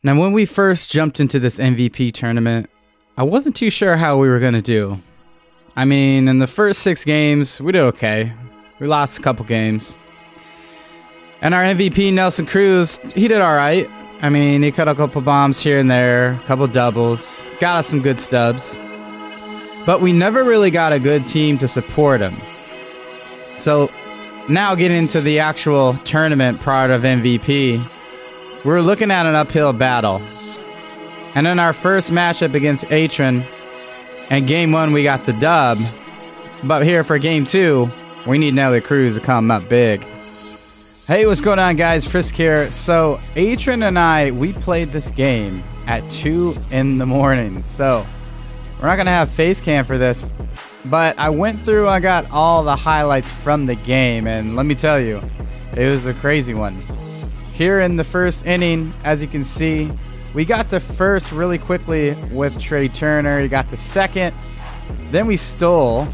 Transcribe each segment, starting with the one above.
Now, when we first jumped into this MVP tournament, I wasn't too sure how we were going to do. I mean, in the first 6 games, we did okay. We lost a couple games. And our MVP, Nelson Cruz, he did alright. I mean, he cut a couple bombs here and there, a couple doubles, got us some good stubs. But we never really got a good team to support him. So, now getting into the actual tournament part of MVP, we're looking at an uphill battle. And in our first matchup against ATRIN, and game 1 we got the dub. But here for game 2, we need Nelly Cruz to come up big. Hey, what's going on, guys? Frisk here. So ATRIN and I, we played this game at 2 in the morning. So we're not gonna have face cam for this, but I went through, I got all the highlights from the game, and let me tell you, it was a crazy one. Here in the first inning, as you can see, we got to first really quickly with Trey Turner. He got to second, then we stole,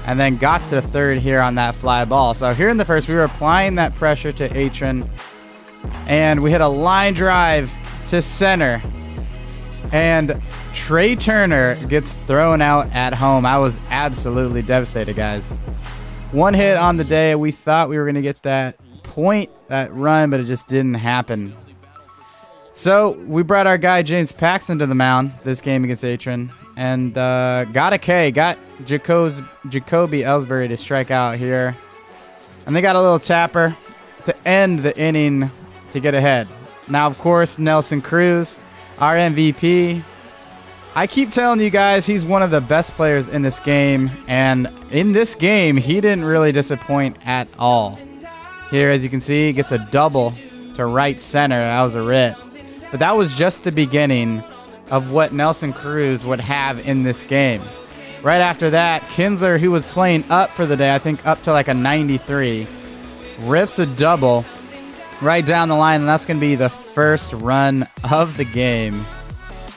and then got to third here on that fly ball. So here in the first, we were applying that pressure to ATRIN, and we hit a line drive to center, and Trey Turner gets thrown out at home. I was absolutely devastated, guys. 1 hit on the day. We thought we were going to get that point, that run, but it just didn't happen. So we brought our guy James Paxton to the mound this game against ATRIN, and got a K, got Jacoby Ellsbury to strike out here, and they got a little tapper to end the inning to get ahead. Now, of course, Nelson Cruz, our MVP. I keep telling you guys, he's one of the best players in this game, and in this game, he didn't really disappoint at all. Here, as you can see, he gets a double to right center. That was a rip. But that was just the beginning of what Nelson Cruz would have in this game. Right after that, Kinsler, who was playing up for the day, I think up to like a 93, rips a double right down the line, and that's going to be the first run of the game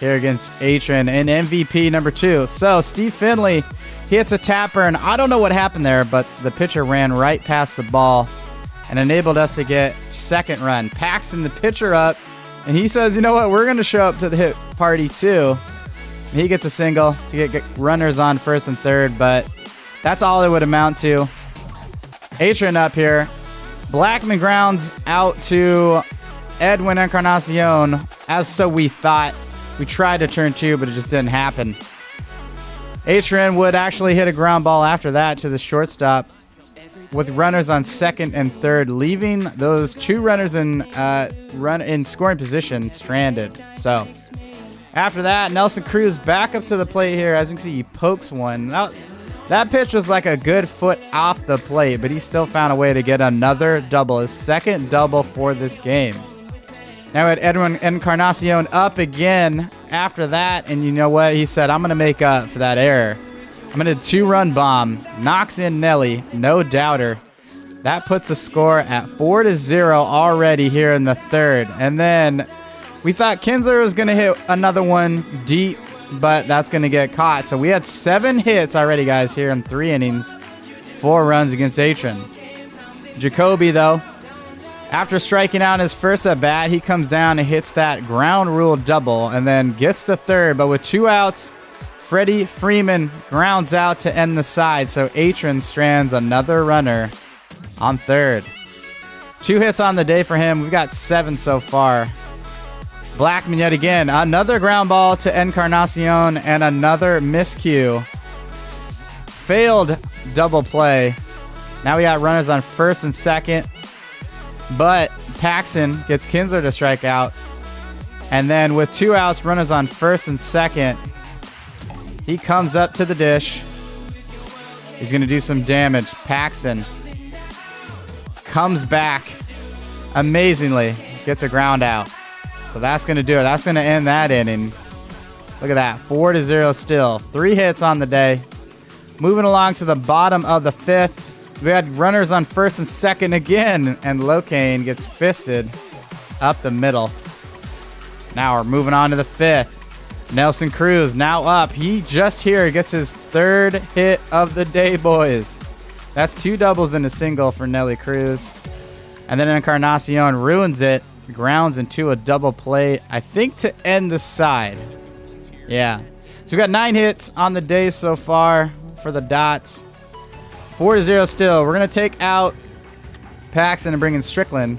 here against ATRIN in MVP number 2. So Steve Finley hits a tapper, and I don't know what happened there, but the pitcher ran right past the ball and enabled us to get second run. Paxton, the pitcher, up, and he says, you know what, we're going to show up to the hit party too. And he gets a single to get runners on first and third, but that's all it would amount to. ATRIN up here. Blackman grounds out to Edwin Encarnacion, as so we thought. We tried to turn 2, but it just didn't happen. ATRIN would actually hit a ground ball after that to the shortstop with runners on second and third, leaving those 2 runners in scoring position stranded. So after that, Nelson Cruz back up to the plate here. As you can see, he pokes one. That pitch was like a good foot off the plate, but he still found a way to get another double, his second double for this game. Now at Edwin Encarnacion up again after that, and you know what? He said, I'm going to make up for that error. I'm going to 2-run bomb, knocks in Nelly, no doubter. That puts the score at 4-0 already here in the third. And then we thought Kinsler was going to hit another one deep, but that's going to get caught. So we had 7 hits already, guys, here in 3 innings, 4 runs against ATRIN. Jacoby, though, after striking out his first at bat, he comes down and hits that ground rule double and then gets the third. But with 2 outs, Freddie Freeman grounds out to end the side. So ATRIN strands another runner on third. 2 hits on the day for him. We've got 7 so far. Blackman yet again. Another ground ball to Encarnacion and another miscue. Failed double play. Now we got runners on first and second. But Paxton gets Kinsler to strike out. And then with 2 outs, runners on first and second, he comes up to the dish. He's going to do some damage. Paxton comes back amazingly. Gets a ground out. So that's going to do it. That's going to end that inning. Look at that. 4-0 still. 3 hits on the day. Moving along to the bottom of the 5th. We had runners on first and second again, and Locane gets fisted up the middle. Now we're moving on to the 5th. Nelson Cruz now up. He just here gets his 3rd hit of the day, boys. That's 2 doubles and a single for Nelly Cruz. And then Encarnacion ruins it grounds into a double play, I think, to end the side. Yeah. So we got 9 hits on the day so far for the Dots. 4-0 still. We're going to take out Paxton and bring in Strickland.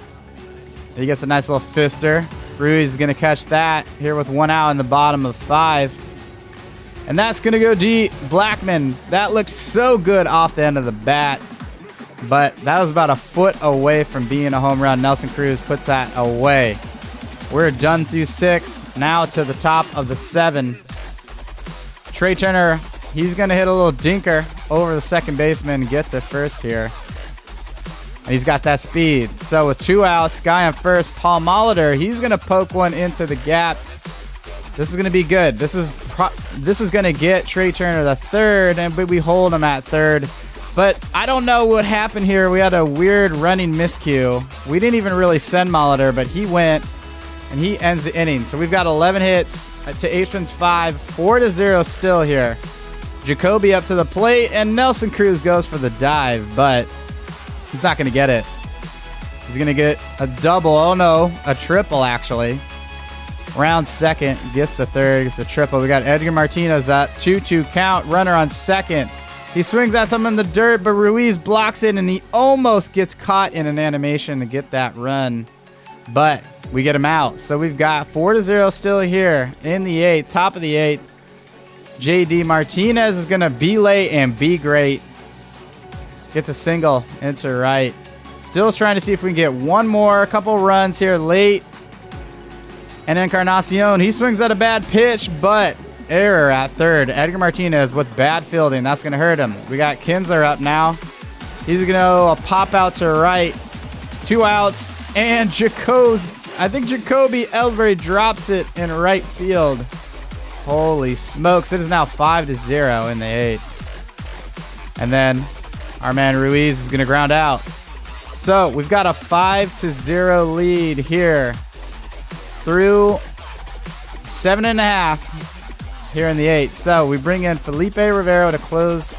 He gets a nice little fister. Ruiz is going to catch that here with 1 out in the bottom of 5. And that's going to go deep. Blackman, that looked so good off the end of the bat. But that was about a foot away from being a home run. Nelson Cruz puts that away. We're done through 6. Now to the top of the 7. Trey Turner, he's going to hit a little dinker over the second baseman and get to first here. And he's got that speed. So with 2 outs, guy on first, Paul Molitor, he's going to poke one into the gap. This is going to be good. This is going to get Trey Turner the third, and we hold him at third. But I don't know what happened here. We had a weird running miscue. We didn't even really send Molitor, but he went, and he ends the inning. So we've got 11 hits to ATRIN's 5. 4-0 still here. Jacoby up to the plate, and Nelson Cruz goes for the dive, but he's not going to get it. He's going to get a double. Oh, no, a triple, actually. Round second, gets the third, gets a triple. We got Edgar Martinez at 2-2 count. Runner on second. He swings at something in the dirt, but Ruiz blocks it, and he almost gets caught in an animation to get that run. But we get him out. So we've got 4-0 still here in the 8th, top of the 8th. JD Martinez is going to be late and be great. Gets a single into right. Still trying to see if we can get one more, a couple runs here late. And Encarnacion, he swings at a bad pitch, but error at third. Edgar Martinez with bad fielding. That's going to hurt him. We got Kinsler up now. He's going to pop out to right. 2 outs. And I think Jacoby Ellsbury drops it in right field. Holy smokes. It is now 5-0 in the 8th. And then our man Ruiz is going to ground out. So we've got a 5-0 lead here through 7.5 here in the 8th. So we bring in Felipe Rivero to close,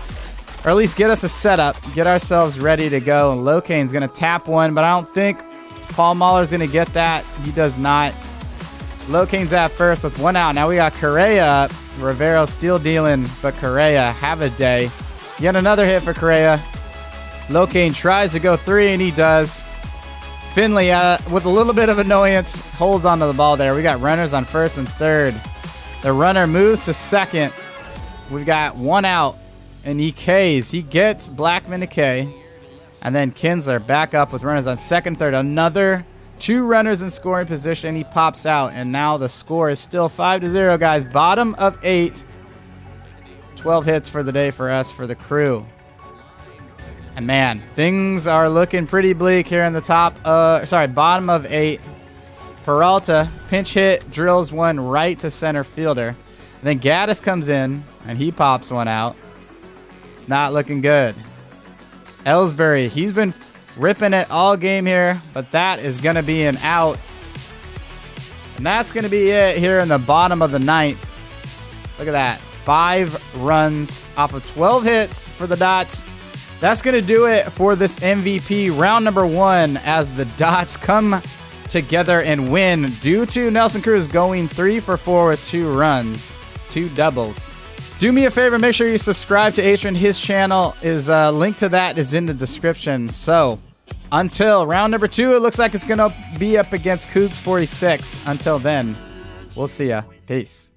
or at least get us a setup, get ourselves ready to go. And Locane's going to tap one, but I don't think Paul Mahler's going to get that. He does not. Locane's at first with 1 out. Now we got Correa up. Rivero still dealing, but Correa, have a day. Yet another hit for Correa. Locane tries to go 3, and he does. Finley, with a little bit of annoyance, holds onto the ball there. We got runners on first and third. The runner moves to second. We've got 1 out, and he Ks. He gets Blackman to K. And then Kinsler back up with runners on second, third. Another 2 runners in scoring position. He pops out, and now the score is still 5-0, guys. Bottom of 8. 12 hits for the day for us, for the crew. And man, things are looking pretty bleak here in the bottom of 8. Peralta, pinch hit, drills one right to center fielder. And then Gaddis comes in, and he pops one out. It's not looking good. Ellsbury, he's been ripping it all game here, but that is going to be an out. And that's going to be it here in the bottom of the 9th. Look at that. 5 runs off of 12 hits for the Dots. That's going to do it for this MVP round number 1 as the Dots come together and win due to Nelson Cruz going 3 for 4 with 2 runs, 2 doubles. Do me a favor, make sure you subscribe to ATRIN. His channel is link to that is in the description. So until round number 2, it looks like it's going to be up against Cougs 46. Until then, we'll see ya. Peace.